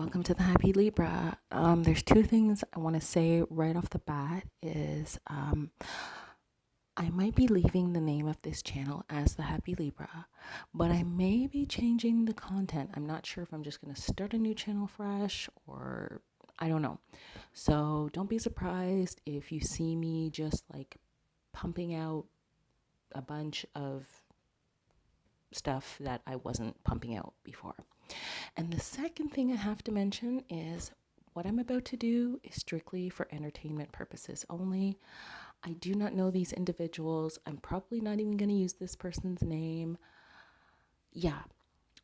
Welcome to the Happy Libra. There's two things I want to say right off the bat is I might be leaving the name of this channel as the Happy Libra, but I may be changing the content. I'm not sure if I'm just going to start a new channel fresh or I don't know. So don't be surprised if you see me just like pumping out a bunch of stuff that I wasn't pumping out before. And the second thing I have to mention is what I'm about to do is strictly for entertainment purposes only. I do not know these individuals. I'm probably not even going to use this person's name. Yeah,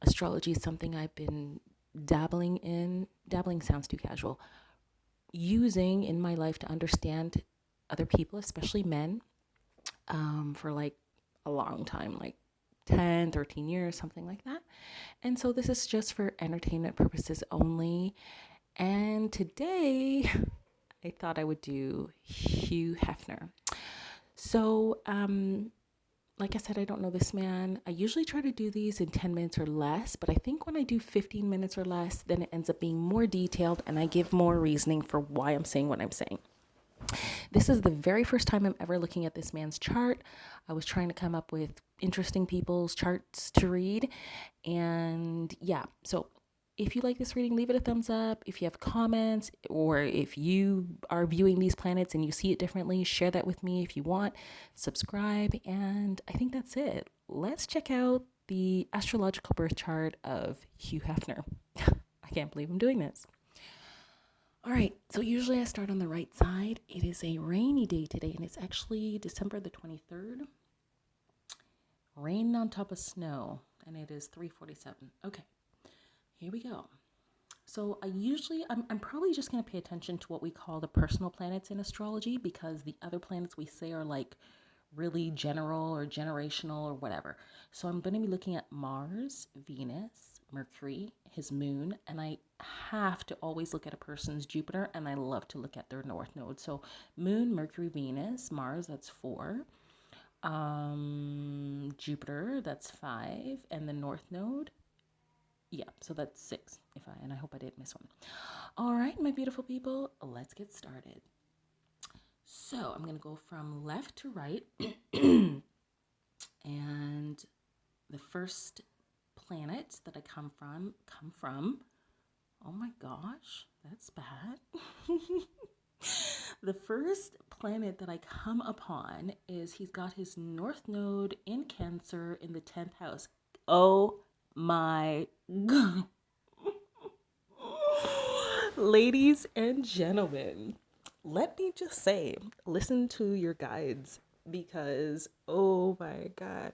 astrology is something I've been dabbling in. Dabbling sounds too casual. Using in my life to understand other people, especially men, for like a long time, like 10, 13 years, something like that. And so this is just for entertainment purposes only. And today I thought I would do Hugh Hefner. So, like I said, I don't know this man. I usually try to do these in 10 minutes or less, but I think when I do 15 minutes or less, then it ends up being more detailed and I give more reasoning for why I'm saying what I'm saying. This is the very first time I'm ever looking at this man's chart. I was trying to come up with interesting people's charts to read. And yeah, so if you like this reading, leave it a thumbs up. If you have comments or if you are viewing these planets and you see it differently, share that with me if you want. Subscribe. And I think that's it. Let's check out the astrological birth chart of Hugh Hefner. I can't believe I'm doing this. All right, so usually I start on the right side. It is a rainy day today, and it's actually December the 23rd. Rain on top of snow, and it is 3:47. Okay, here we go. So I'm probably just going to pay attention to what we call the personal planets in astrology because the other planets we say are like really general or generational or whatever. So I'm going to be looking at Mars, Venus, Mercury, his moon, and I have to always look at a person's Jupiter, and I love to look at their north node. So moon, Mercury, Venus, Mars, that's 4. Jupiter, that's 5, and the north node, yeah, so that's 6. And I hope I didn't miss one. All right, my beautiful people, let's get started. So I'm going to go from left to right. And the first planet that I come from, oh my gosh, that's bad. The first planet that I come upon is he's got his north node in Cancer in the 10th house. Oh my God. Ladies and gentlemen, let me just say, listen to your guides because, oh my God,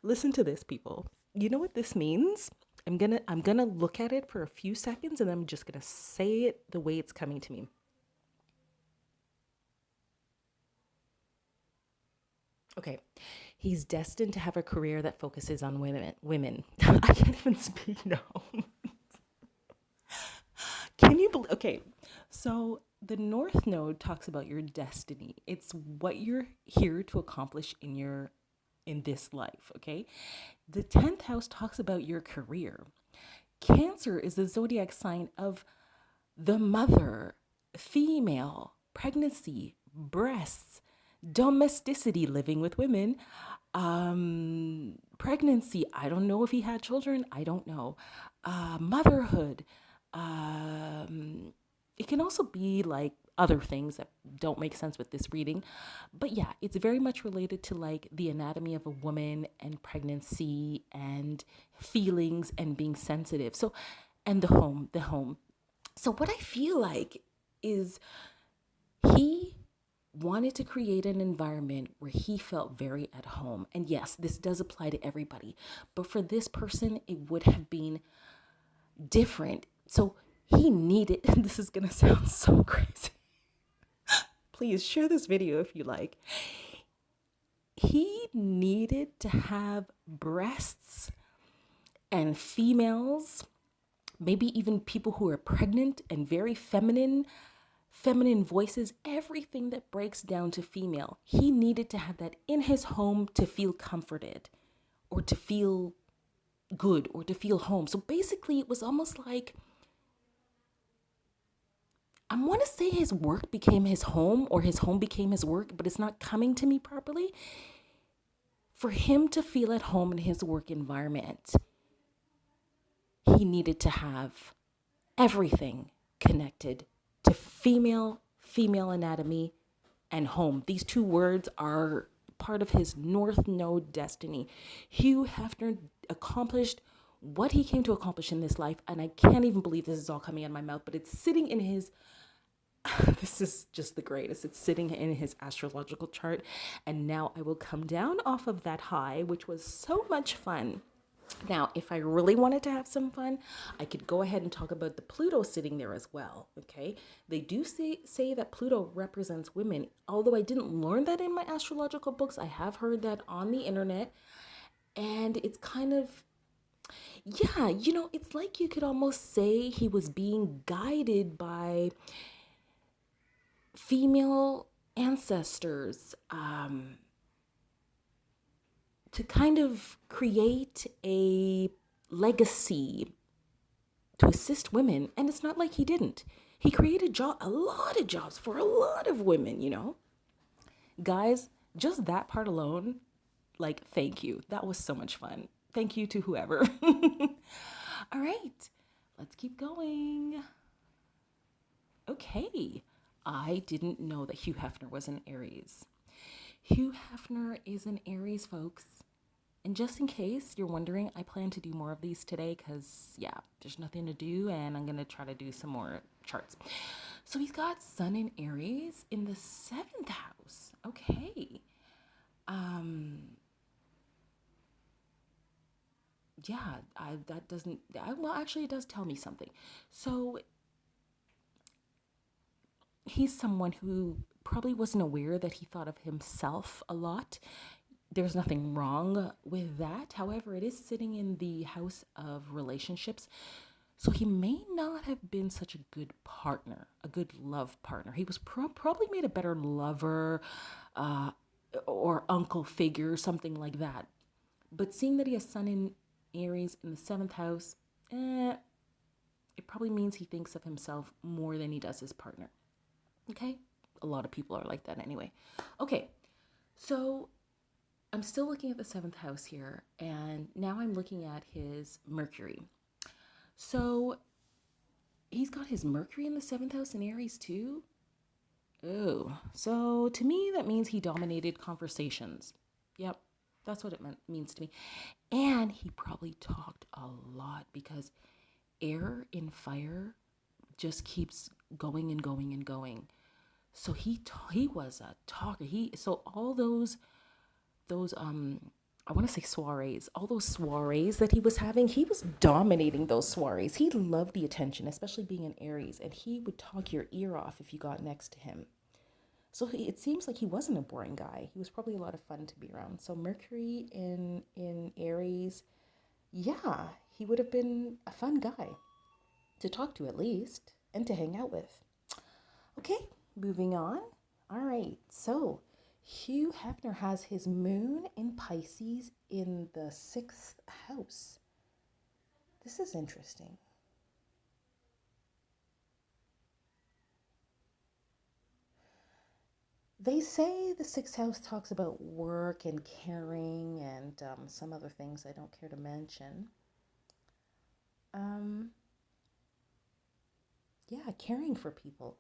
listen to this, people. You know what this means? I'm gonna look at it for a few seconds and I'm just gonna say it the way it's coming to me. Okay, he's destined to have a career that focuses on women. I can't even speak now. Can you believe? Okay, so the North Node talks about your destiny. It's what you're here to accomplish in this life, okay? The 10th house talks about your career. Cancer is the zodiac sign of the mother, female, pregnancy, breasts, domesticity, living with women, pregnancy. I don't know if he had children. I don't know. Motherhood. It can also be like other things that don't make sense with this reading. But yeah, it's very much related to like the anatomy of a woman and pregnancy and feelings and being sensitive. So, and the home. So what I feel like is he wanted to create an environment where he felt very at home. And yes, this does apply to everybody. But for this person, it would have been different. So he needed, and this is going to sound so crazy. Please share this video if you like. He needed to have breasts and females, maybe even people who are pregnant and very feminine voices, everything that breaks down to female. He needed to have that in his home to feel comforted or to feel good or to feel home. So basically, it was almost like want to say his work became his home or his home became his work, but it's not coming to me properly. For him to feel at home in his work environment, he needed to have everything connected to female anatomy, and home. These two words are part of his North Node destiny. Hugh Hefner accomplished what he came to accomplish in this life, and I can't even believe this is all coming out of my mouth, but it's sitting in his this is just the greatest. It's sitting in his astrological chart, and now I will come down off of that high, which was so much fun. Now, if I really wanted to have some fun, I could go ahead and talk about the Pluto sitting there as well, okay? They do say that Pluto represents women. Although I didn't learn that in my astrological books, I have heard that on the internet. And it's kind of, yeah, it's like you could almost say he was being guided by female ancestors, to kind of create a legacy to assist women. And it's not like he didn't. He created a lot of jobs for a lot of women. Guys, just that part alone, like, thank you. That was so much fun. Thank you to whoever. All right, let's keep going. Okay, I didn't know that Hugh Hefner was an Aries. Hugh Hefner is an Aries, folks. And just in case you're wondering, I plan to do more of these today because, yeah, there's nothing to do, and I'm going to try to do some more charts. So he's got Sun in Aries in the 7th house. Okay. Yeah, that doesn't, well, actually, it does tell me something. So he's someone who probably wasn't aware that he thought of himself a lot. There's nothing wrong with that. However, it is sitting in the house of relationships. So he may not have been such a good partner, a good love partner. He was probably made a better lover, or uncle figure, something like that. But seeing that he has Sun in Aries in the 7th house, it probably means he thinks of himself more than he does his partner. Okay? A lot of people are like that anyway. Okay, so I'm still looking at the 7th house here, and now I'm looking at his Mercury. So he's got his Mercury in the 7th house in Aries too. Oh, so to me, that means he dominated conversations. Yep, that's what it means to me. And he probably talked a lot because air in fire just keeps going and going and going. So he was a talker. So all those I want to say soirees, all those soirees that he was having, he was dominating those soirees. He loved the attention, especially being an Aries, and he would talk your ear off if you got next to him. So it seems like he wasn't a boring guy. He was probably a lot of fun to be around. So Mercury in Aries, yeah, he would have been a fun guy to talk to at least and to hang out with. Okay, moving on. All right, so Hugh Hefner has his moon in Pisces in the 6th house. This is interesting. They say the 6th house talks about work and caring and some other things I don't care to mention. Yeah, caring for people.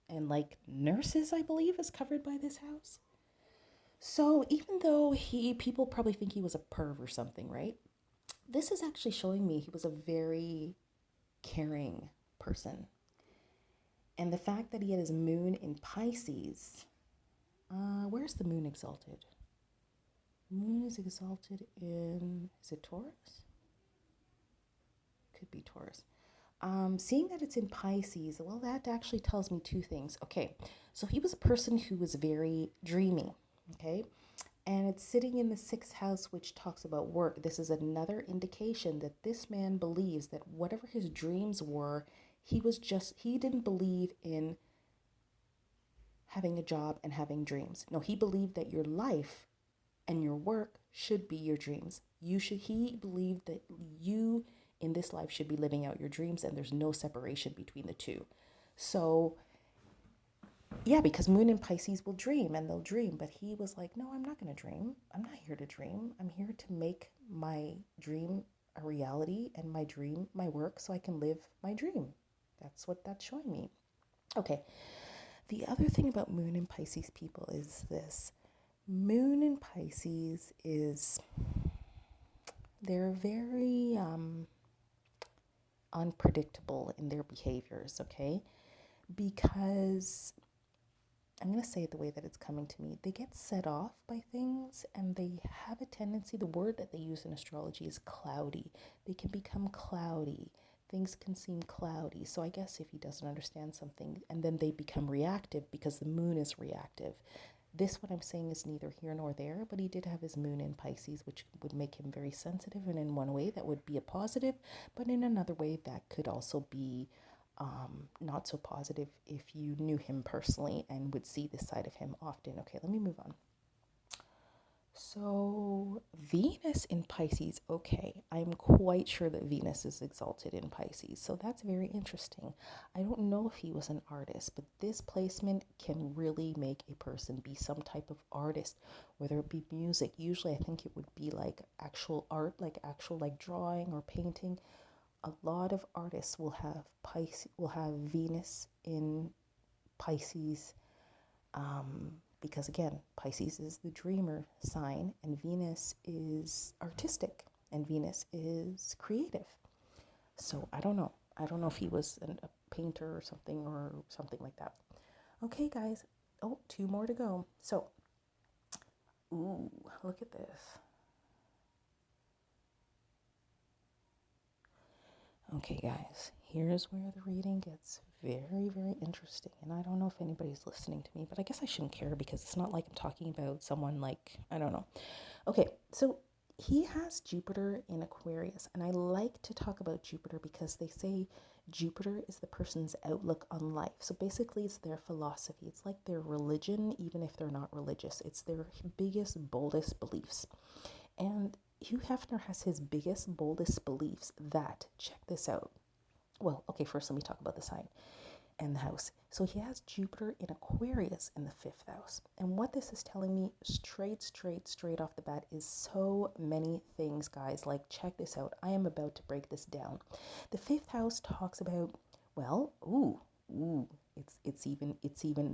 And like nurses, I believe, is covered by this house. So even though people probably think he was a perv or something, right? This is actually showing me he was a very caring person. And the fact that he had his moon in Pisces, where's the moon exalted? Moon is exalted in, is it Taurus? Could be Taurus. Seeing that it's in Pisces, well, that actually tells me two things. Okay, so he was a person who was very dreamy, okay? And it's sitting in the 6th house, which talks about work. This is another indication that this man believes that whatever his dreams were, he didn't believe in having a job and having dreams. No, he believed that your life and your work should be your dreams. He believed that you in this life should be living out your dreams, and there's no separation between the two. So yeah, because Moon in Pisces will dream and they'll dream, but he was like, no, I'm not going to dream. I'm not here to dream. I'm here to make my dream a reality and my dream my work so I can live my dream. That's what that's showing me. Okay. The other thing about Moon in Pisces people is this. Moon in Pisces is, they're very unpredictable in their behaviors, okay? Because I'm going to say it the way that it's coming to me. They get set off by things and they have a tendency, the word that they use in astrology is cloudy. They can become cloudy. Things can seem cloudy. So I guess if he doesn't understand something, and then they become reactive because the moon is reactive. This, what I'm saying, is neither here nor there, but he did have his moon in Pisces, which would make him very sensitive. And in one way, that would be a positive, but in another way, that could also be not so positive if you knew him personally and would see this side of him often. Okay, let me move on. So Venus in Pisces, okay, I'm quite sure that Venus is exalted in Pisces. So that's very interesting. I don't know if he was an artist, but this placement can really make a person be some type of artist, whether it be music. Usually I think it would be like actual art, like actual like drawing or painting. A lot of artists will have Venus in Pisces, because again, Pisces is the dreamer sign, and Venus is artistic, and Venus is creative. So I don't know. I don't know if he was a painter or something like that. Okay, guys. Oh, 2 more to go. So, ooh, look at this. Okay, guys, here's where the reading gets very, very interesting. And I don't know if anybody's listening to me, but I guess I shouldn't care because it's not like I'm talking about someone like, I don't know. Okay, so he has Jupiter in Aquarius. And I like to talk about Jupiter because they say Jupiter is the person's outlook on life. So basically, it's their philosophy. It's like their religion, even if they're not religious. It's their biggest, boldest beliefs. And Hugh Hefner has his biggest, boldest beliefs that, check this out. Well, okay, first let me talk about the sign and the house. So he has Jupiter in Aquarius in the 5th house. And what this is telling me straight off the bat is so many things, guys. Like, check this out. I am about to break this down. The 5th house talks about, well, it's even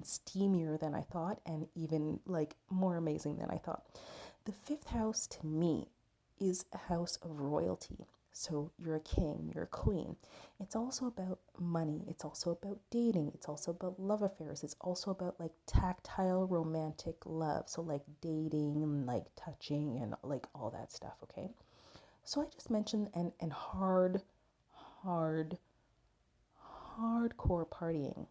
steamier than I thought, and even like more amazing than I thought. The 5th house to me is a house of royalty. So you're a king, you're a queen. It's also about money. It's also about dating. It's also about love affairs. It's also about like tactile romantic love. So like dating and like touching and like all that stuff, okay? So I just mentioned and hardcore partying.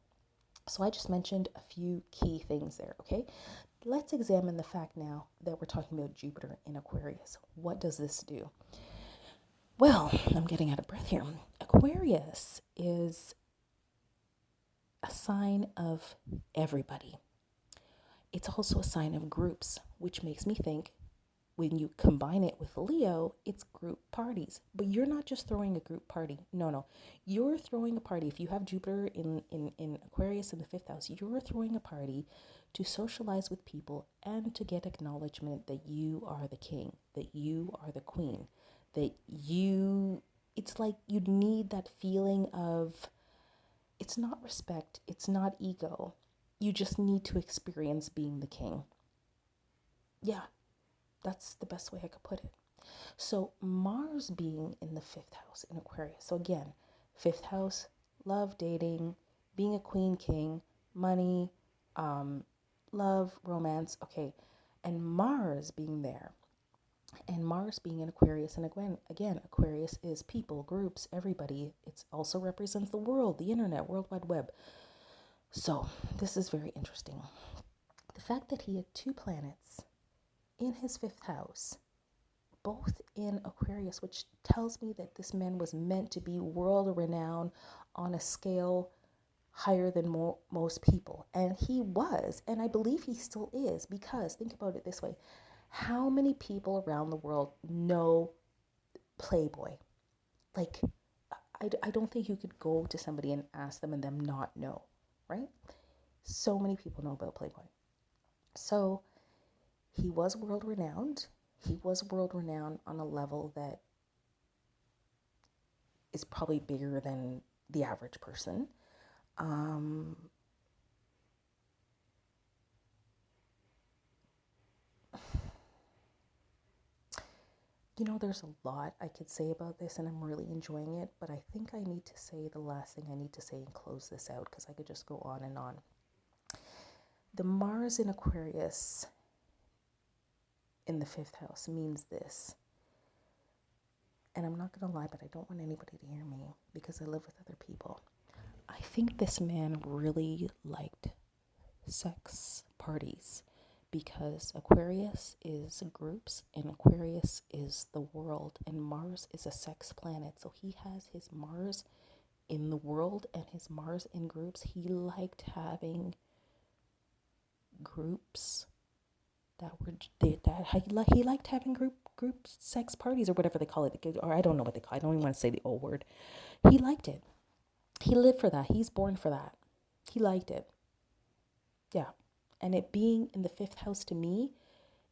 So I just mentioned a few key things there, okay? Let's examine the fact now that we're talking about Jupiter in Aquarius. What does this do? Well, I'm getting out of breath here. Aquarius is a sign of everybody. It's also a sign of groups, which makes me think when you combine it with Leo, it's group parties. But you're not just throwing a group party. No. You're throwing a party. If you have Jupiter in Aquarius in the 5th house, you're throwing a party to socialize with people and to get acknowledgement that you are the king, that you are the queen, that it's like you need that feeling of, it's not respect, it's not ego. You just need to experience being the king. Yeah. That's the best way I could put it. So Mars being in the 5th house in Aquarius. So again, 5th house, love, dating, being a queen, king, money, love, romance. Okay. And Mars being there. And Mars being in Aquarius. And again, Aquarius is people, groups, everybody. It also represents the world, the internet, World Wide Web. So this is very interesting. The fact that he had 2 planets in his 5th house, both in Aquarius, which tells me that this man was meant to be world renowned on a scale higher than most people. And he was, and I believe he still is, because think about it this way. How many people around the world know Playboy? like, I don't think you could go to somebody and ask them and them not know, right? So many people know about Playboy. So he was world renowned. He was world renowned on a level that is probably bigger than the average person. There's a lot I could say about this, and I'm really enjoying it, but I think I need to say the last thing I need to say and close this out because I could just go on and on. The Mars in Aquarius in the fifth house means this. And I'm not going to lie, but I don't want anybody to hear me because I live with other people. I think this man really liked sex parties because Aquarius is groups and Aquarius is the world, and Mars is a sex planet. So he has his Mars in the world and his Mars in groups. He liked having groups that were that he liked having group sex parties or whatever they call it, or I don't know what they call it. I don't even want to say the old word. He liked it. He lived for that. He's born for that. He liked it. Yeah. And it being in the fifth house, to me,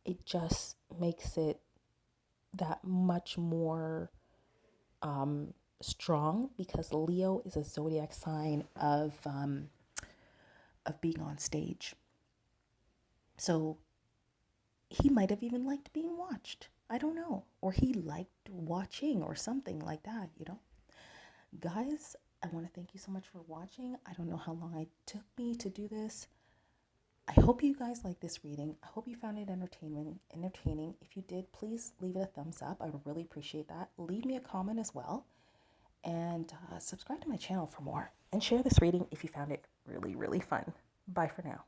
it just makes it that much more strong, because Leo is a zodiac sign of being on stage. So he might have even liked being watched. I don't know. Or he liked watching or something like that, Guys, I want to thank you so much for watching. I don't know how long it took me to do this. I hope you guys like this reading. I hope you found it entertaining. If you did, please leave it a thumbs up. I would really appreciate that. Leave me a comment as well. And subscribe to my channel for more. And share this reading if you found it really, really fun. Bye for now.